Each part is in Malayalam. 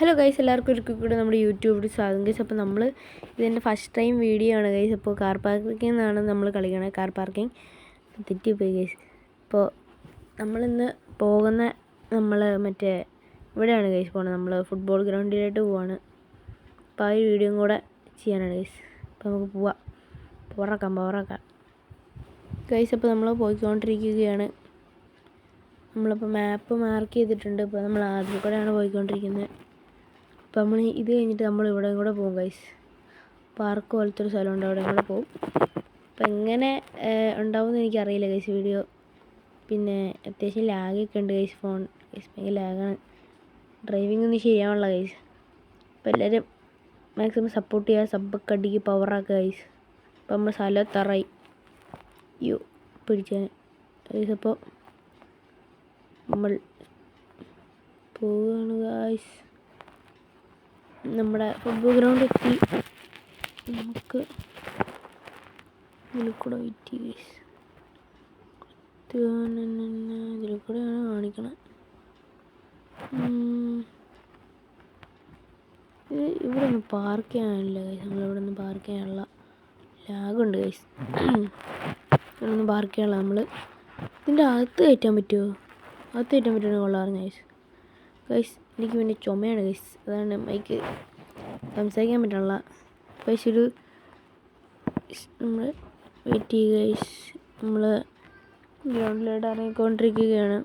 ഹലോ ഗൈസ്, എല്ലാവർക്കും ഒരിക്കൽ കൂടെ നമ്മുടെ യൂട്യൂബിൽ സ്വാഗതം ഗൈസ്. അപ്പോൾ നമ്മൾ ഇതിൻ്റെ ഫസ്റ്റ് ടൈം വീഡിയോ ആണ് ഗൈസ്. അപ്പോൾ കാർ പാർക്കിംഗ് എന്നാണ് നമ്മൾ കളിക്കണത്. കാർ പാർക്കിംഗ് തെറ്റിപ്പോയി ഗൈസ്. അപ്പോൾ നമ്മളിന്ന് പോകുന്ന മറ്റേ ഇവിടെയാണ് ഗൈസ് പോകുന്നത്. നമ്മൾ ഫുട്ബോൾ ഗ്രൗണ്ടിലോട്ട് പോവാണ്. അപ്പോൾ ആ ഒരു വീഡിയോയും കൂടെ ചെയ്യാനാണ് ഗൈസ്. അപ്പോൾ നമുക്ക് പോവാം, പവറാക്കാം ഗൈസ്. അപ്പോൾ നമ്മൾ പോയിക്കൊണ്ടിരിക്കുകയാണ്. നമ്മളിപ്പോൾ മാപ്പ് മാർക്ക് ചെയ്തിട്ടുണ്ട്. ഇപ്പോൾ നമ്മൾ ആദ്യം കൂടെയാണ് പോയിക്കൊണ്ടിരിക്കുന്നത്. അപ്പോൾ നമ്മൾ ഇത് കഴിഞ്ഞിട്ട് നമ്മൾ ഇവിടെ കൂടെ പോകും ഗൈസ്. പാർക്ക് പോലത്തെ ഒരു സ്ഥലമുണ്ട്, അവിടെ കൂടെ പോകും. അപ്പോൾ എങ്ങനെ ഉണ്ടാവുമെന്ന് എനിക്കറിയില്ല ഗൈസ് വീഡിയോ. പിന്നെ അത്യാവശ്യം ലാഗൊക്കെ ഉണ്ട് ഗൈസ്. ഫോൺ ഗൈസ് ഭയങ്കര ലാഗാണ്. ഡ്രൈവിംഗ് ഒന്നും ശരിയാവണല്ലോ ഗൈസ്. അപ്പോൾ എല്ലാവരും മാക്സിമം സപ്പോർട്ട് ചെയ്യുക, സബ്ബൊക്കെ അടിക്ക്, പവറാക്കുക ഗൈസ്. അപ്പോൾ നമ്മൾ സ്ഥലത്തറായി പിടിച്ചാൽ ഗൈസ്. അപ്പോൾ നമ്മൾ പോവുകയാണ് ഗൈസ്. നമ്മുടെ ഫുട്ബോൾ ഗ്രൗണ്ട് എത്തി. നമുക്ക് ഇതിൽ കൂടെ വെയിറ്റ് ഗൈസ്. ഇതിൽ കൂടെയാണ് കാണിക്കണത്. ഇവിടെ ഒന്നും പാർക്ക് ചെയ്യാനില്ല ഗൈസ്. നമ്മളിവിടെ ഒന്നും പാർക്ക് ചെയ്യാനുള്ള ലാഗുണ്ട് ഗൈസ്. ഇവിടെ ഒന്നും പാർക്ക് ചെയ്യാനുള്ള നമ്മൾ ഇതിൻ്റെ അകത്ത് കയറ്റാൻ പറ്റുമോ? അകത്ത് കയറ്റാൻ പറ്റുമെന്ന് കൊള്ളാറുണ്ട് ഗൈസ്. ഗൈസ് എനിക്ക് പിന്നെ ചുമയാണ് ഗൈസ്, അതാണ് മൈക്ക് സംസാരിക്കാൻ പറ്റുള്ള. ഗൈസ് ഒരു നമ്മൾ വെയിറ്റ് ചെയ്യുക ഗൈസ്. നമ്മൾ ഗ്രൗണ്ടിലോട്ട് ഇറങ്ങിക്കൊണ്ടിരിക്കുകയാണ്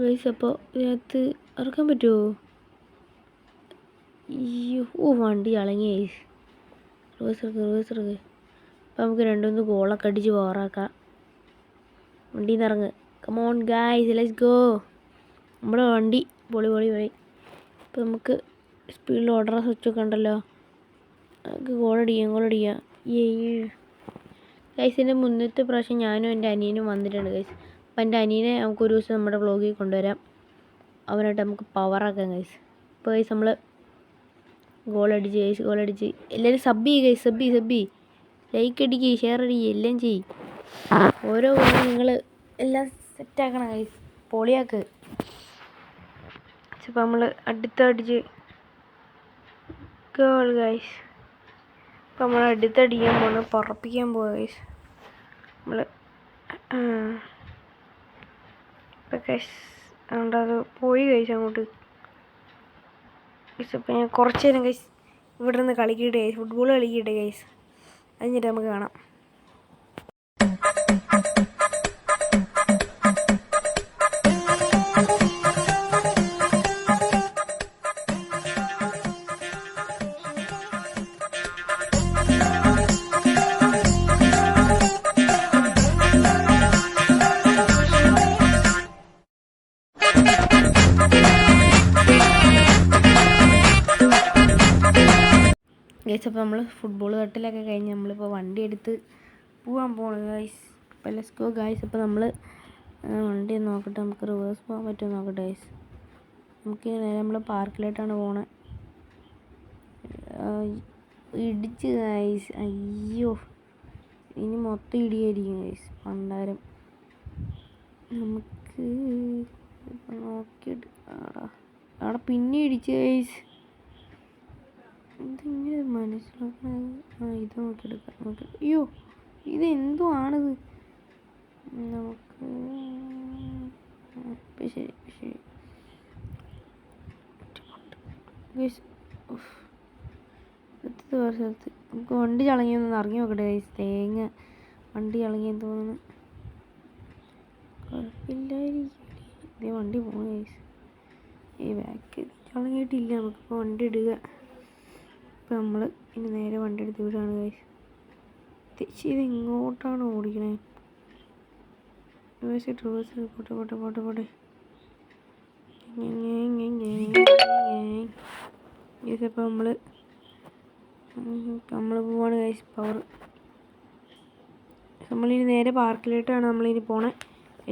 ഗൈസ്. അപ്പോൾ ഇതിനകത്ത് ഇറക്കാൻ പറ്റുമോ? വണ്ടി ഇളങ്ങി ഗൈസ്. റിവേഴ്സ് ഇറങ്ങ്. അപ്പോൾ നമുക്ക് 2-3 ഗോളൊക്കെ അടിച്ച് പവറാക്കാം. വണ്ടിയിൽ നിന്ന് ഇറങ്ങ്. Come on guys, let's go. നമ്മുടെ വണ്ടി പൊളി. ഇപ്പോൾ നമുക്ക് സ്പീഡിൽ ഓർഡർ സ്വിച്ചൊക്കെ ഉണ്ടല്ലോ. നമുക്ക് ഗോളടിക്കാം. ഗൈസിൻ്റെ മുന്നത്തെ പ്രാവശ്യം ഞാനും എൻ്റെ അനിയനും വന്നിട്ടുണ്ട് ഗൈസ്. അപ്പോൾ എൻ്റെ അനിയനെ നമുക്കൊരു ദിവസം നമ്മുടെ വ്ളോഗിൽ കൊണ്ടുവരാം. അവനായിട്ട് നമുക്ക് പവറാക്കാം ഗൈസ്. ഇപ്പോൾ ഗൈസ് നമ്മൾ ഗോളടിച്ച് എല്ലാവരും സബ് ചെയ്യുക ഗൈസ്. സബ് ലൈക്ക് അടിക്കുക, ഷെയർ അടിക്കുക, എല്ലാം ചെയ്യും. ഓരോ ഗോളും നിങ്ങൾ എല്ലാം സെറ്റാക്കണം ഗൈസ്, പൊളിയാക്ക്. അപ്പോൾ നമ്മൾ അടുത്തടിച്ച് ഗോൾ ഗൈസ്. അപ്പോൾ നമ്മൾ അടുത്തടിക്കാൻ പോകുന്നത് പറപ്പിക്കാൻ പോവുക ഗൈസ്. നമ്മൾ ഇപ്പം ഗൈസ് അതുകൊണ്ട് അത് പോയി ഗൈസ് അങ്ങോട്ട് ഗൈസ്. അപ്പോൾ ഞാൻ കുറച്ച് നേരം ഗൈസ് ഇവിടെ നിന്ന് കളിക്കട്ടെ ഗൈസ്, ഫുട്ബോൾ കളിക്കട്ടെ ഗൈസ്. അതിഞ്ഞിട്ട് നമുക്ക് കാണാം. ഗൈസ് അപ്പോൾ നമ്മൾ ഫുട്ബോൾ തട്ടിലൊക്കെ കഴിഞ്ഞ് നമ്മളിപ്പോൾ വണ്ടി എടുത്ത് പോകാൻ പോകണം ഗൈസ്. അപ്പോൾ ലെറ്റ്സ് ഗോ ഗൈസ്. അപ്പോൾ നമ്മൾ വണ്ടി നോക്കട്ടെ, നമുക്ക് റിവേഴ്സ് പോകാൻ പറ്റുമോ നോക്കട്ടെ ഗൈസ്. നമുക്ക് നേരെ നമ്മൾ പാർക്കിലോട്ടാണ് പോണത്. ഇടിച്ച് ഗൈസ്, അയ്യോ ഇനി മൊത്തം ഇടിയായിരിക്കും ഗൈസ്, പണ്ടാരം. നമുക്ക് നോക്കിയിട്ട് അവിടെ പിന്നെ ഇടിച്ച് ഗൈസ്. ഇതെങ്ങനെ മനസ്സിലാക്കുന്നത്? ഇത് നോക്കിയെടുക്കാം നമുക്ക്. അയ്യോ ഇതെന്തോ ആണിത്. നമുക്ക് ശരി സ്ഥലത്ത് നമുക്ക് വണ്ടി ചളങ്ങിയൊന്ന് ഇറങ്ങി നോക്കട്ടെ ഗൈസ്. തേങ്ങ വണ്ടി ചളങ്ങിയെന്ന് തോന്നുന്നു. കുഴപ്പമില്ലായിരിക്കും. ഇതേ വണ്ടി പോകണം ഗൈസ്. ഈ ബാക്ക് ചളങ്ങിയിട്ടില്ല. നമുക്കിപ്പോൾ വണ്ടി ഇടുക. ഇപ്പോൾ നമ്മൾ ഇനി നേരെ വണ്ടി എടുത്ത് വിടുകയാണ് ഗൈസ്. തെച്ചി ഇത് ഇങ്ങോട്ടാണ് ഓടിക്കണേ. റിവേഴ്സ് പോട്ടെ. ഗൈസ് അപ്പോൾ നമ്മൾ പോവാണ് ഗൈസ്. പവർ നമ്മളിനി നേരെ പാർക്കിലോട്ടാണ് നമ്മളിനി പോണേ.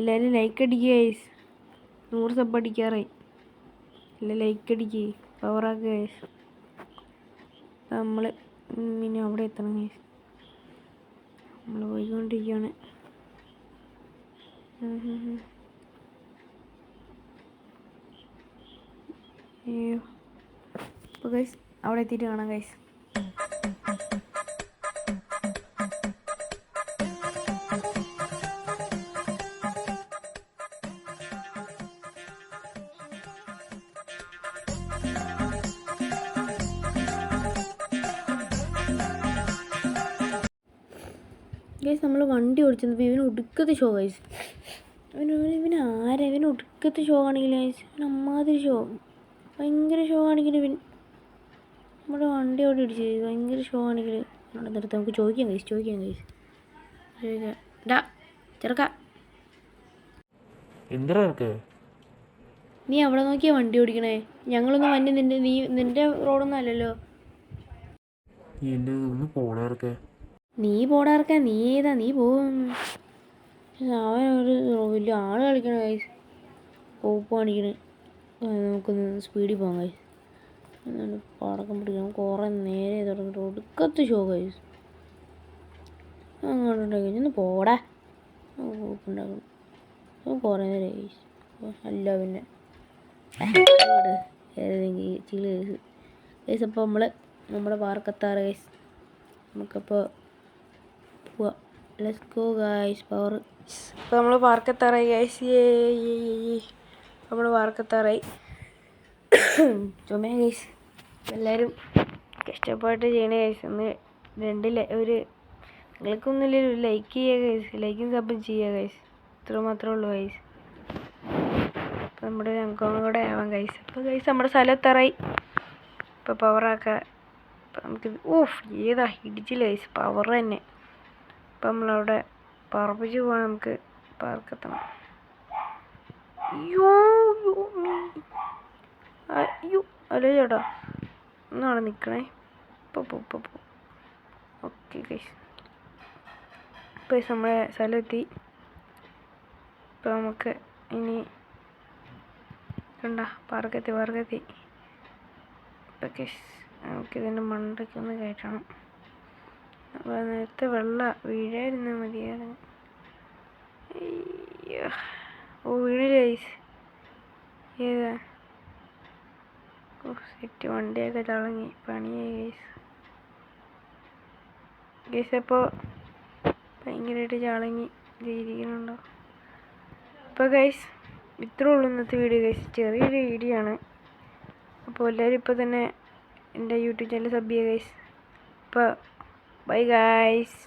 എല്ലാവരും ലൈക്ക് അടിക്കുക ഗൈസ്. 100 സബ് അടിക്കാറായി. എല്ലാം ലൈക്ക് അടിക്കുക, പവറാക്കുക ഗൈസ്. നമ്മൾ ഇനി അവിടെ എത്തണം ഗൈസ്. നമ്മൾ പോയിക്കൊണ്ടിരിക്കുകയാണ്. അയ്യോ. അപ്പോൾ ഗൈസ് അവിടെ എത്തിയിട്ട് കാണാം ഗൈസ്. ഗൈസ് നമ്മൾ വണ്ടി ഓടിച്ചപ്പോൾ ഇവന് ഒടുക്കത്തെ ഷോ ഗൈസ്. ഇവന് ആരാ? ഇവന് ഒടുക്കത്തെ ഷോ കാണിക്കില്ല ഗൈസ്. ഇവന് അമ്മാതിരി ഷോ, ഭയങ്കര ഷോ കാണിക്കല്. ഇവൻ നമ്മുടെ വണ്ടി ഓടി ഇടിച്ച് ഭയങ്കര ഷോ കാണിക്കല്. അവിടെ നിർത്തി നമുക്ക് ചോദിക്കാം ഗൈസ്. ചോദിക്കാം ഡാ ചെറുക്ക, നീ അവിടെ നോക്കിയാ വണ്ടി ഓടിക്കണേ? ഞങ്ങളൊന്നും വണ്ടി നിന്റെ റോഡൊന്നും അല്ലല്ലോ. നീ പോടാർക്ക, നീ ഏതാ? നീ പോകുന്നു. അവൻ ഒരു വലിയ ആള് കളിക്കണ ഗൈസ്. പോപ്പ് കാണിക്കണേ. നമുക്കൊന്ന് സ്പീഡിൽ പോകാം ഗൈസ്. എന്നാലും പടക്കം പിടിക്കണം. കുറേ നേരെ തുടങ്ങിയിട്ട് ഒടുക്കത്തെ ഷോ ഗൈസ്. അങ്ങോട്ടുണ്ടാക്കി ഒന്ന് പോടാ. പോപ്പുണ്ടാക്കണം കുറേ നേരം ഗൈസ്. അല്ല പിന്നെ ഏതെങ്കിലും ചില ഗൈസ്. അപ്പോൾ നമ്മുടെ പാർക്കെത്താറ് ഗൈസ്. നമുക്കപ്പോൾ പോവാം. Let's go guys. പവർ. അപ്പോൾ നമ്മൾ പാർക്കെത്താറായി ഗൈസ്. നമ്മൾ പാർക്കെത്താറായി. ചുമ ഗൈസ്. എല്ലാവരും കഷ്ടപ്പാട്ട് ചെയ്യണേ ഗൈസ്. ഒന്ന് ഒരു നിങ്ങൾക്കൊന്നുമില്ലല്ലോ, ലൈക്ക് ചെയ്യുക ഗൈസ്. ലൈക്കും സബും ചെയ്യുക ഗൈസ്. ഇത്ര മാത്രമേ ഉള്ളൂ ഗൈസ്. അപ്പോൾ നമ്മുടെ ഒരു അംഗവും കൂടെ ആവാം ഗൈസ്. അപ്പോൾ ഗൈസ് നമ്മുടെ സ്ഥലം എത്താറായി. ഇപ്പോൾ പവറാക്കുക. അപ്പം നമുക്ക് ഏതാ ഇടിച്ചില്ല ഗൈസ്. പവർ തന്നെ. അപ്പം നമ്മളവിടെ പറപ്പിച്ച് പോകാൻ നമുക്ക് പാർക്കെത്തണം. അയ്യോ അല്ല ചേട്ടാ, ഒന്നാണ് നിൽക്കണേ. ഇപ്പോൾ ഓക്കെ ഗൈസ്. ഇപ്പോൾ നമ്മുടെ സ്ഥലമെത്തി. ഇപ്പോൾ നമുക്ക് ഇനി കണ്ട പാർക്കെത്തി. ഇപ്പോൾ ഗൈസ് നമുക്കിതിൻ്റെ മണ്ടയ്ക്ക് ഒന്ന് കയറ്റണം. അപ്പോൾ നേരത്തെ വെള്ളം വീഴായിരുന്നാൽ മതിയായിരുന്നു. വീണില്ല ഗൈസ്. ഏതാ സെറ്റ് വണ്ടിയൊക്കെ തിളങ്ങി പണിയായി ഗൈസ്. അപ്പോൾ ഭയങ്കരമായിട്ട് ചളങ്ങി ഇരിക്കുന്നുണ്ടോ? അപ്പോൾ ഗൈസ് ഇത്രേ ഉള്ളൂ ഇന്നത്തെ വീഡിയോ ഗൈസ്. ചെറിയൊരു വീഡിയോ ആണ്. അപ്പോൾ എല്ലാവരും ഇപ്പോൾ തന്നെ എൻ്റെ യൂട്യൂബ് ചാനൽ സബ് ചെയ്യുക ഗൈസ്. അപ്പോൾ ബൈ ഗൈസ്.